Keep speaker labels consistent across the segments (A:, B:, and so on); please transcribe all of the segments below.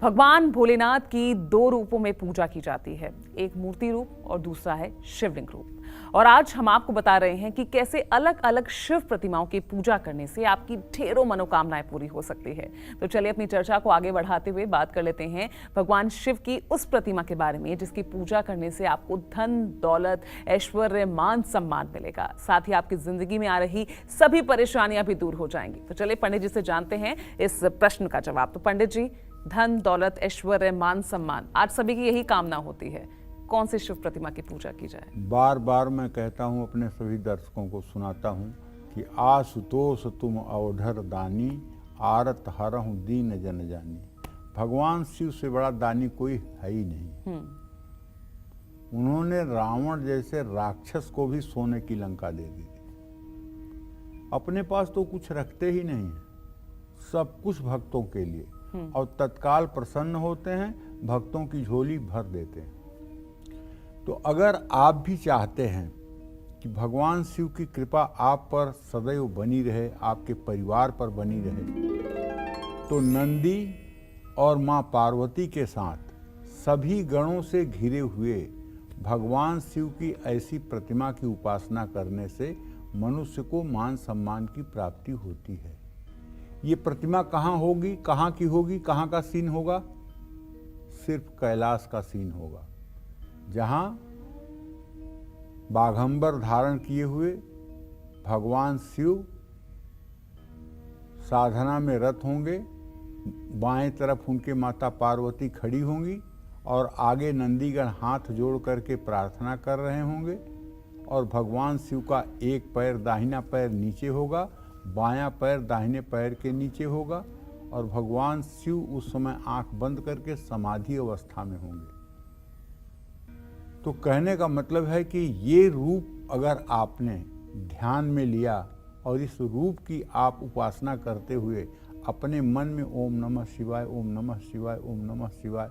A: भगवान भोलेनाथ की दो रूपों में पूजा की जाती है, एक मूर्ति रूप और दूसरा है शिवलिंग रूप। और आज हम आपको बता रहे हैं कि कैसे अलग अलग शिव प्रतिमाओं की पूजा करने से आपकी ढेरों मनोकामनाएं पूरी हो सकती है। तो चलिए अपनी चर्चा को आगे बढ़ाते हुए बात कर लेते हैं भगवान शिव की उस प्रतिमा के बारे में जिसकी पूजा करने से आपको धन, दौलत, ऐश्वर्य, मान, सम्मान मिलेगा। साथ ही आपकी जिंदगी में आ रही सभी परेशानियां भी दूर हो जाएंगी। तो चलिए पंडित जी से जानते हैं इस प्रश्न का जवाब। तो पंडित जी, धन, दौलत, ऐश्वर्य, मान, सम्मान, आज सभी की यही कामना होती है, कौन सी शिव प्रतिमा की पूजा की जाए?
B: बार बार मैं कहता हूँ, अपने सभी दर्शकों को सुनाता हूँ कि आशुतोष तुम अवधर दानी, आरत हरहु दीन जन जानी। भगवान शिव से बड़ा दानी कोई है ही नहीं। उन्होंने रावण जैसे राक्षस को भी सोने की लंका दे दी। अपने पास तो कुछ रखते ही नहीं है, सब कुछ भक्तों के लिए, और तत्काल प्रसन्न होते हैं, भक्तों की झोली भर देते हैं। तो अगर आप भी चाहते हैं कि भगवान शिव की कृपा आप पर सदैव बनी रहे, आपके परिवार पर बनी रहे, तो नंदी और मां पार्वती के साथ सभी गणों से घिरे हुए भगवान शिव की ऐसी प्रतिमा की उपासना करने से मनुष्य को मान सम्मान की प्राप्ति होती है। ये प्रतिमा कहाँ होगी, कहाँ की होगी, कहाँ का सीन होगा? सिर्फ कैलाश का सीन होगा, जहाँ बाघंबर धारण किए हुए भगवान शिव साधना में रत होंगे। बाएं तरफ उनके माता पार्वती खड़ी होंगी और आगे नंदीगण हाथ जोड़ करके प्रार्थना कर रहे होंगे, और भगवान शिव का एक पैर, दाहिना पैर नीचे होगा, बायां पैर दाहिने पैर के नीचे होगा, और भगवान शिव उस समय आंख बंद करके समाधि अवस्था में होंगे। तो कहने का मतलब है कि ये रूप अगर आपने ध्यान में लिया और इस रूप की आप उपासना करते हुए अपने मन में ओम नमः शिवाय, ओम नमः शिवाय, ओम नमः शिवाय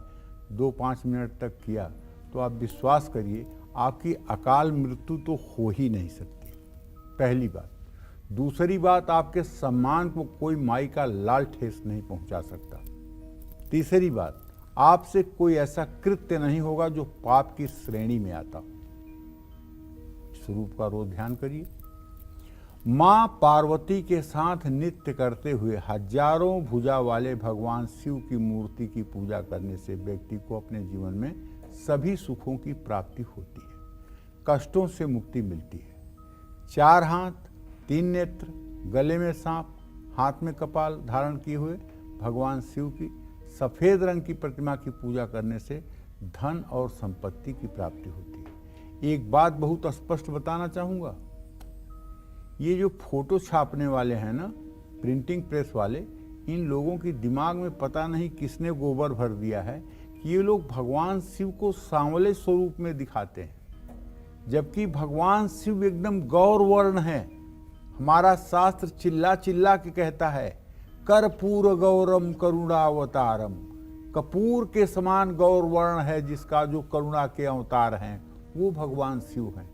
B: 2-5 मिनट तक किया, तो आप विश्वास करिए आपकी अकाल मृत्यु तो हो ही नहीं सकती। पहली बात। दूसरी बात, आपके सम्मान को कोई माई का लाल ठेस नहीं पहुंचा सकता। तीसरी बात, आपसे कोई ऐसा कृत्य नहीं होगा जो पाप की श्रेणी में आता। स्वरूप का रोज ध्यान करिए। मां पार्वती के साथ नृत्य करते हुए हजारों भुजा वाले भगवान शिव की मूर्ति की पूजा करने से व्यक्ति को अपने जीवन में सभी सुखों की प्राप्ति होती है, कष्टों से मुक्ति मिलती है। 4 हाथ, 3 नेत्र, गले में सांप, हाथ में कपाल धारण किए हुए भगवान शिव की सफेद रंग की प्रतिमा की पूजा करने से धन और संपत्ति की प्राप्ति होती है। एक बात बहुत स्पष्ट बताना चाहूंगा, ये जो फोटो छापने वाले हैं ना, प्रिंटिंग प्रेस वाले, इन लोगों की दिमाग में पता नहीं किसने गोबर भर दिया है कि ये लोग भगवान शिव को सांवले स्वरूप में दिखाते हैं, जबकि भगवान शिव एकदम गौर वर्ण है। हमारा शास्त्र चिल्ला चिल्ला के कहता है, कर्पूर गौरम करुणावतारम। कपूर के समान गौर वर्ण है जिसका, जो करुणा के अवतार हैं, वो भगवान शिव हैं।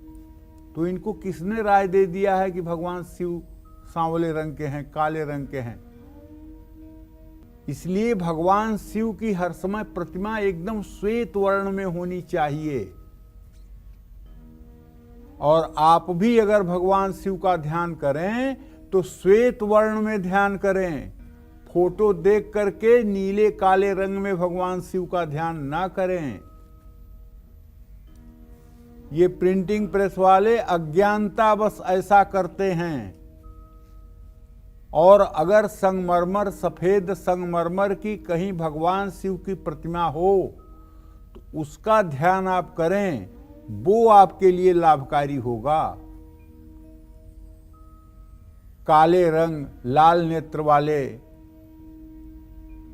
B: तो इनको किसने राय दे दिया है कि भगवान शिव सांवले रंग के हैं, काले रंग के हैं? इसलिए भगवान शिव की हर समय प्रतिमा एकदम श्वेत वर्ण में होनी चाहिए। और आप भी अगर भगवान शिव का ध्यान करें तो श्वेत वर्ण में ध्यान करें। फोटो देख करके नीले काले रंग में भगवान शिव का ध्यान ना करें। ये प्रिंटिंग प्रेस वाले अज्ञानता बस ऐसा करते हैं। और अगर संगमरमर, सफेद संगमरमर की कहीं भगवान शिव की प्रतिमा हो तो उसका ध्यान आप करें, वो आपके लिए लाभकारी होगा। काले रंग, लाल नेत्र वाले,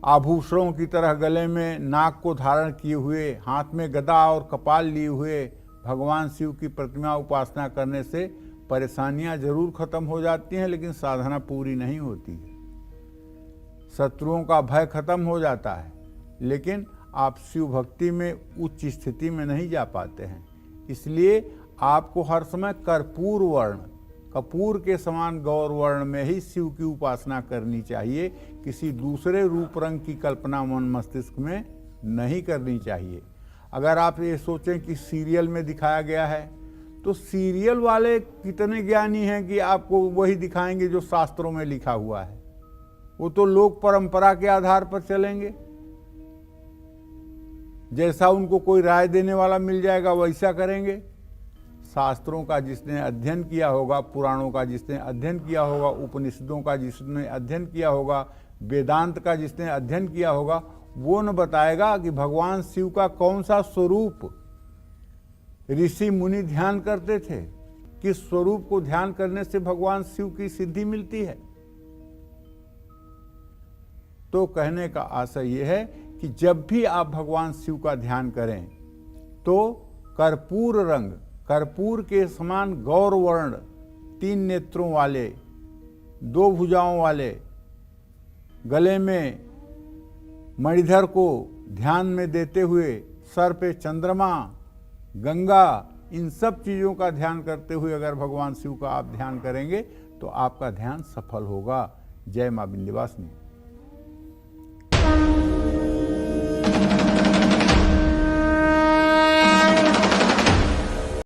B: आभूषणों की तरह गले में नाग को धारण किए हुए, हाथ में गदा और कपाल लिए हुए भगवान शिव की प्रतिमा उपासना करने से परेशानियां जरूर खत्म हो जाती हैं, लेकिन साधना पूरी नहीं होती है। शत्रुओं का भय खत्म हो जाता है, लेकिन आप शिव भक्ति में उच्च स्थिति में नहीं जा पाते हैं। इसलिए आपको हर समय कर्पूर वर्ण, कपूर के समान गौर वर्ण में ही शिव की उपासना करनी चाहिए। किसी दूसरे रूप रंग की कल्पना मन मस्तिष्क में नहीं करनी चाहिए। अगर आप ये सोचें कि सीरियल में दिखाया गया है, तो सीरियल वाले कितने ज्ञानी हैं कि आपको वही दिखाएंगे जो शास्त्रों में लिखा हुआ है। वो तो लोक परंपरा के आधार पर चलेंगे। जैसा उनको कोई राय देने वाला मिल जाएगा वैसा करेंगे। शास्त्रों का जिसने अध्ययन किया होगा, पुराणों का जिसने अध्ययन किया होगा, उपनिषदों का जिसने अध्ययन किया होगा, वेदांत का जिसने अध्ययन किया होगा, वो न बताएगा कि भगवान शिव का कौन सा स्वरूप ऋषि मुनि ध्यान करते थे, किस स्वरूप को ध्यान करने से भगवान शिव की सिद्धि मिलती है। तो कहने का आशय यह है कि जब भी आप भगवान शिव का ध्यान करें तो कर्पूर रंग, कर्पूर के समान गौर वर्ण, 3 नेत्रों वाले, 2 भुजाओं वाले, गले में मणिधर को ध्यान में देते हुए, सर पे चंद्रमा, गंगा, इन सब चीज़ों का ध्यान करते हुए अगर भगवान शिव का आप ध्यान करेंगे तो आपका ध्यान सफल होगा। जय मां विंध्यवासिनी।